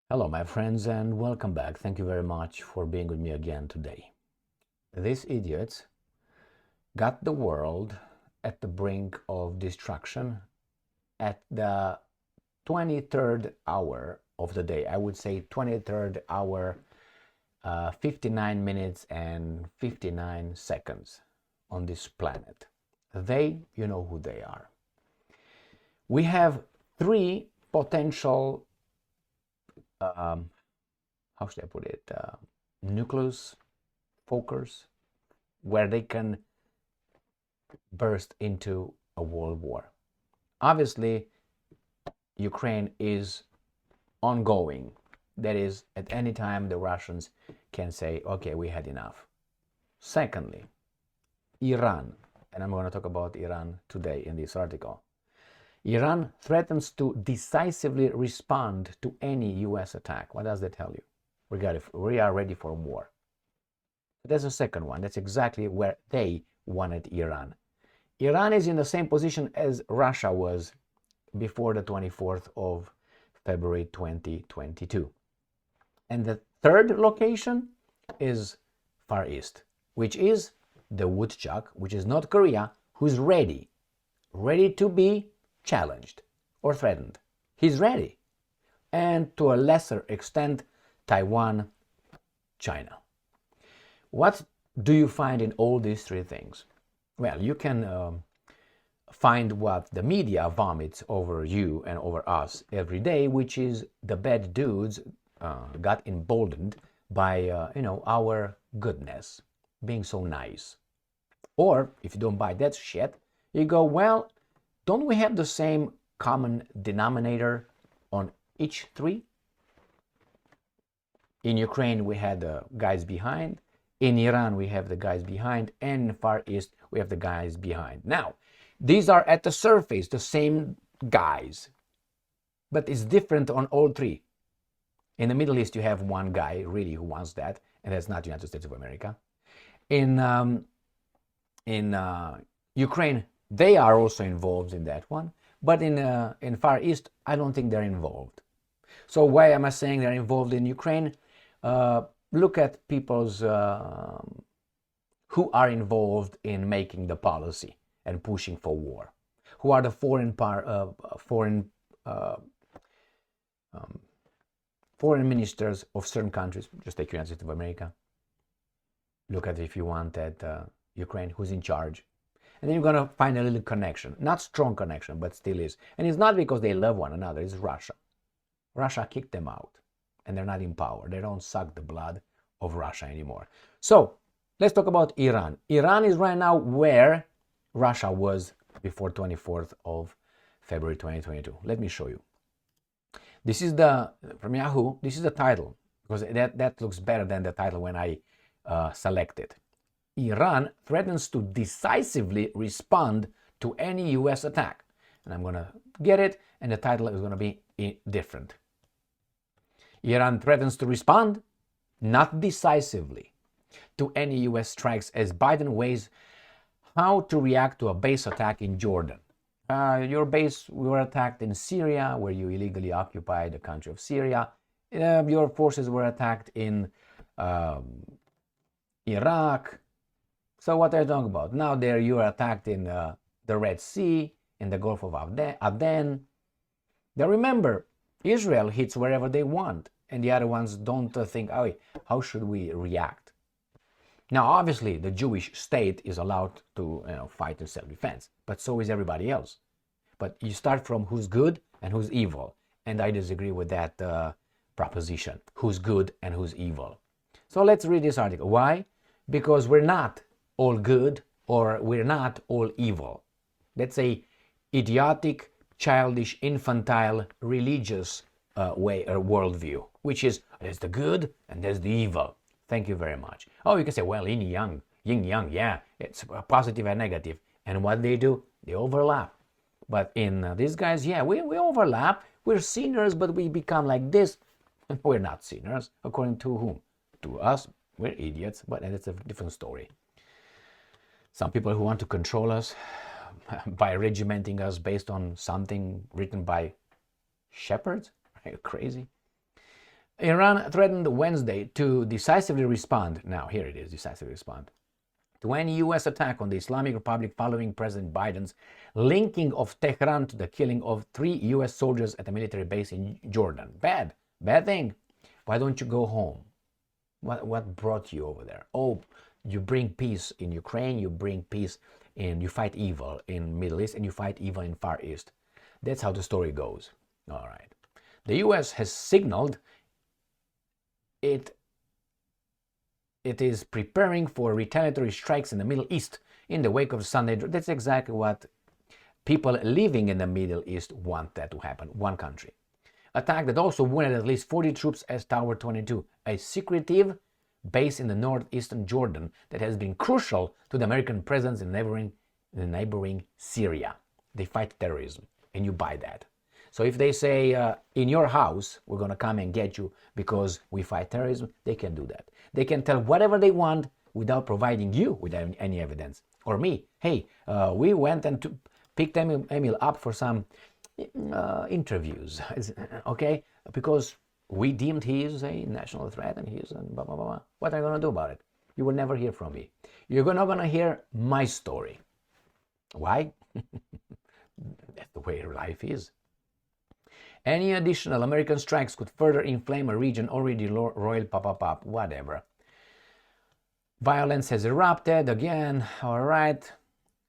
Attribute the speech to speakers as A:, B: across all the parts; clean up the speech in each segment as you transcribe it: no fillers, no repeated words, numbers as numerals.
A: Hello, my friends, and welcome back. Thank you very much for being with me again today. These idiots got the world at the brink of destruction at the 23rd hour of the day. I would say 23rd hour, 59 minutes and 59 seconds on this planet. You know who they are. We have three potential how should I put it, nucleus focus where they can burst into a world war. Obviously, Ukraine is ongoing. That is, at any time the Russians can say, okay, we had enough. Secondly, Iran, and I'm going to talk about Iran today in this article. Iran threatens to decisively respond to any US attack. What does that tell you? We are ready for war. That's the second one. That's exactly where they wanted Iran. Iran is in the same position as Russia was before the 24th of February 2022. And the third location is Far East, which is the woodchuck, which is North Korea, who's ready to be challenged or threatened. He's ready. And to a lesser extent, Taiwan, China. What do you find in all these three things? Well, you can find what the media vomits over you and over us every day, which is the bad dudes got emboldened by our goodness, being so nice. Or if you don't buy that shit, you go, well, don't we have the same common denominator on each three? In Ukraine, we had the guys behind. In Iran, we have the guys behind. And in Far East, we have the guys behind. Now, these are at the surface, the same guys. But it's different on all three. In the Middle East, you have one guy really who wants that, and that's not the United States of America. In Ukraine, they are also involved in that one, but in Far East, I don't think they're involved. So why am I saying they're involved in Ukraine? Look at people's who are involved in making the policy and pushing for war. Who are the foreign ministers of certain countries? Just take United States of America. Look at, if you want, at Ukraine, who's in charge. And then you're going to find a little connection. Not strong connection, but still is. And it's not because they love one another. It's Russia. Russia kicked them out. And they're not in power. They don't suck the blood of Russia anymore. So, let's talk about Iran. Iran is right now where Russia was before 24th of February 2022. Let me show you. This is from Yahoo, this is the title. Because that looks better than the title when I select it. Iran threatens to decisively respond to any US attack. And I'm going to get it, and the title is going to be different. Iran threatens to respond, not decisively, to any US strikes as Biden weighs how to react to a base attack in Jordan. Your base were attacked in Syria, where you illegally occupied the country of Syria. Your forces were attacked in Iraq. So what are you talking about? Now you are attacked in the Red Sea, in the Gulf of Aden. Now remember, Israel hits wherever they want, and the other ones don't think, oh, how should we react? Now, obviously, the Jewish state is allowed to fight in self-defense, but so is everybody else. But you start from who's good and who's evil, and I disagree with that proposition, who's good and who's evil. So let's read this article. Why? Because we're not all good or we're not all evil. That's a idiotic, childish, infantile, religious way or worldview, which is there's the good and there's the evil. Thank you very much. Oh, you can say, well, yin yang, yeah, it's positive and negative. And what they do, they overlap. But in these guys, yeah, we overlap. We're sinners, but we become like this. We're not sinners, according to whom? To us, we're idiots, but it's a different story. Some people who want to control us by regimenting us based on something written by shepherds. Are you crazy? Iran threatened Wednesday to decisively respond. Now, here it is, decisively respond to any U.S. attack on the Islamic Republic following President Biden's linking of Tehran to the killing of 3 U.S. soldiers at a military base in Jordan. Bad thing. Why don't you go home? What brought you over there? Oh, you bring peace in Ukraine, you bring peace and you fight evil in Middle East, and you fight evil in Far East. That's how the story goes. All right. The U.S. has signaled it is preparing for retaliatory strikes in the Middle East in the wake of Sunday. That's exactly what people living in the Middle East want that to happen. One country. Attack that also wounded at least 40 troops at Tower 22, a secretive base in the northeastern Jordan that has been crucial to the American presence in neighboring Syria. They fight terrorism, and you buy that. So if they say, in your house, we're going to come and get you because we fight terrorism, they can do that. They can tell whatever they want without providing you with any evidence. Or me, hey, we went and picked Emil up for some interviews, okay? Because we deemed he is a national threat and he is blah, blah, blah. What are you going to do about it? You will never hear from me. You're not going to hear my story. Why? That's the way life is. Any additional American strikes could further inflame a region already roiled whatever. Violence has erupted again. All right.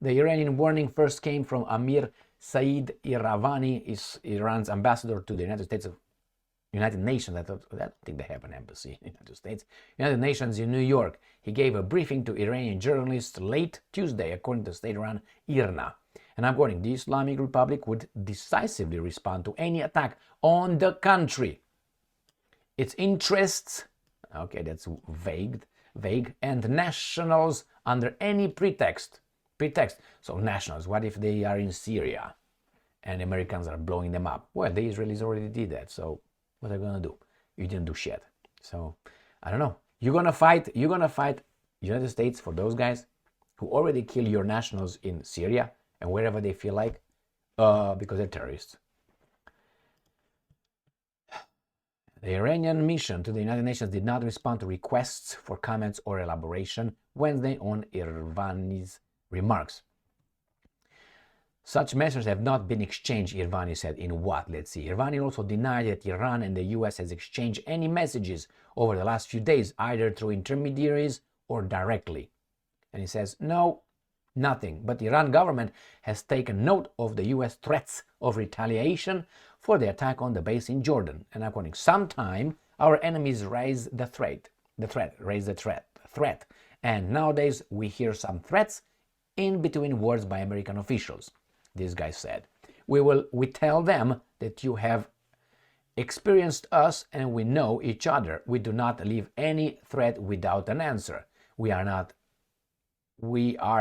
A: The Iranian warning first came from Amir Saeed Iravani, is Iran's ambassador to the United Nations. I don't think they have an embassy in the United States. United Nations in New York. He gave a briefing to Iranian journalists late Tuesday, according to state-run IRNA. And I'm quoting, the Islamic Republic would decisively respond to any attack on the country. Its interests, okay, that's vague, and nationals under any pretext. So nationals, what if they are in Syria and Americans are blowing them up? Well, the Israelis already did that, so what are they gonna do? You didn't do shit. So, I don't know. You're gonna fight United States for those guys who already kill your nationals in Syria and wherever they feel like, because they're terrorists. The Iranian mission to the United Nations did not respond to requests for comments or elaboration Wednesday on Iravani's remarks. Such messages have not been exchanged, Iravani said. In what? Let's see. Iravani also denied that Iran and the US has exchanged any messages over the last few days, either through intermediaries or directly. And he says, no, nothing. But the Iran government has taken note of the US threats of retaliation for the attack on the base in Jordan. And I'm quoting, sometime our enemies raise the threat. And nowadays we hear some threats in between words by American officials. This guy said, we tell them that you have experienced us and we know each other. We do not leave any threat without an answer. We are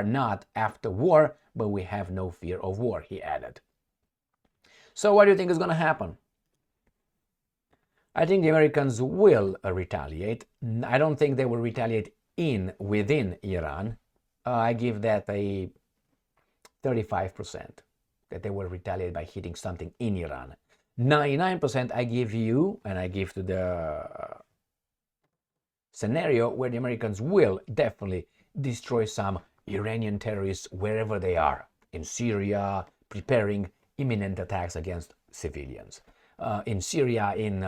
A: not after war, but we have no fear of war, he added. So what do you think is going to happen? I think the Americans will retaliate. I don't think they will retaliate within Iran. I give that a 35%, that they will retaliate by hitting something in Iran. 99% I give you, and I give to the scenario where the Americans will definitely destroy some Iranian terrorists wherever they are, in Syria, preparing imminent attacks against civilians. In Syria, in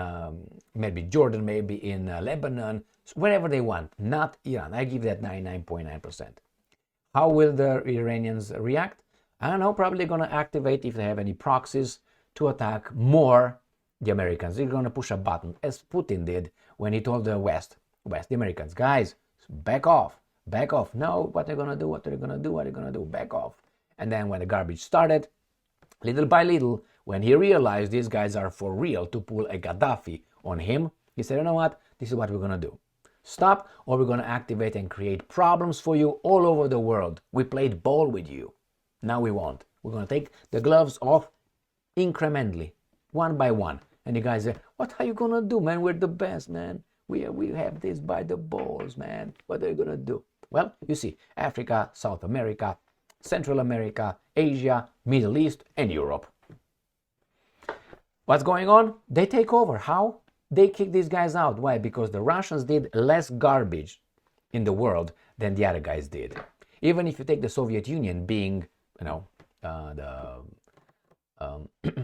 A: maybe Jordan, maybe in Lebanon, wherever they want, not Iran. I give that 99.9%. How will the Iranians react? I don't know, probably going to activate, if they have any proxies, to attack more the Americans. They're going to push a button, as Putin did when he told the West, the Americans, guys, back off. No, what are they going to do? Back off. And then when the garbage started, little by little, when he realized these guys are for real to pull a Gaddafi on him, he said, you know what? This is what we're going to do. Stop, or we're going to activate and create problems for you all over the world. We played ball with you. Now we won't. We're going to take the gloves off incrementally, one by one. And the guys say, what are you going to do, man? We're the best, man. We have this by the balls, man. What are you going to do? Well, you see, Africa, South America, Central America, Asia, Middle East, and Europe. What's going on? They take over. How? They kicked these guys out. Why? Because the Russians did less garbage in the world than the other guys did. Even if you take the Soviet Union being,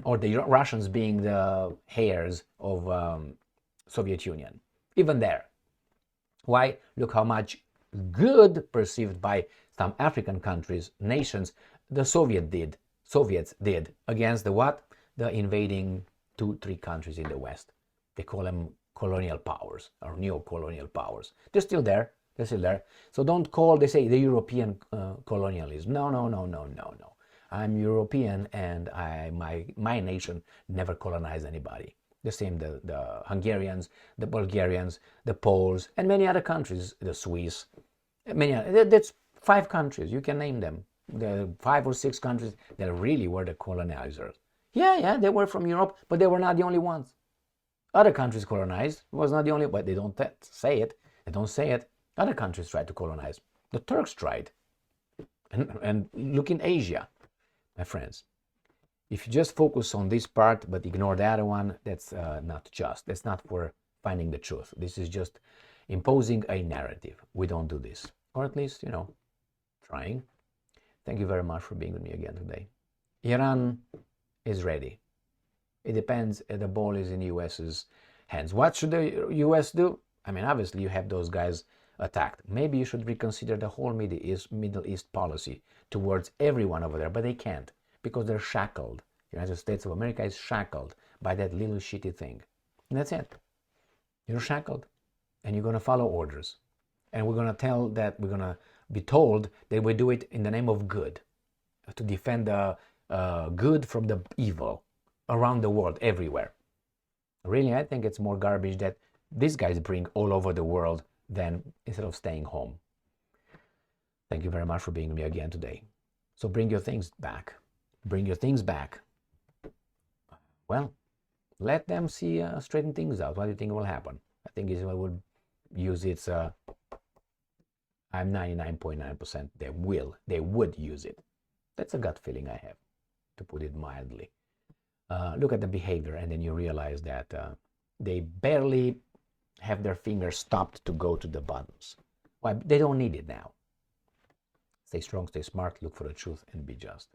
A: or the Russians being the heirs of Soviet Union, even there. Why? Look how much good perceived by some African countries, nations, the Soviets did against the what? The invading 2-3 countries in the West. They call them colonial powers or neo-colonial powers. They're still there. They're still there. So don't call, they say, the European colonialism. No, no, no, no, no, no. I'm European and my nation never colonized anybody. The same, the Hungarians, the Bulgarians, the Poles, and many other countries, the Swiss. That's 5 countries, you can name them. The 5 or 6 countries that really were the colonizers. Yeah, they were from Europe, but they were not the only ones. Other countries colonized, it was not the only, but they don't say it. They don't say it. Other countries tried to colonize. The Turks tried. And look in Asia, my friends. If you just focus on this part but ignore the other one, that's not just. That's not for finding the truth. This is just imposing a narrative. We don't do this. Or at least, trying. Thank you very much for being with me again today. Iran is ready. It depends. The ball is in the US's hands. What should the US do? I mean, obviously, you have those guys attacked. Maybe you should reconsider the whole Middle East policy towards everyone over there, but they can't because they're shackled. The United States of America is shackled by that little shitty thing. And that's it. You're shackled and you're going to follow orders. And we're going to be told that we do it in the name of good, to defend the good from the evil around the world, everywhere. Really, I think it's more garbage that these guys bring all over the world than instead of staying home. Thank you very much for being with me again today. So bring your things back. Bring your things back. Well, let them see straighten things out. What do you think will happen? I think Israel would use its I'm 99.9% they would use it. That's a gut feeling I have, to put it mildly. Look at the behavior and then you realize that they barely have their fingers stopped to go to the buttons. Why? They don't need it now. Stay strong, stay smart, look for the truth, and be just.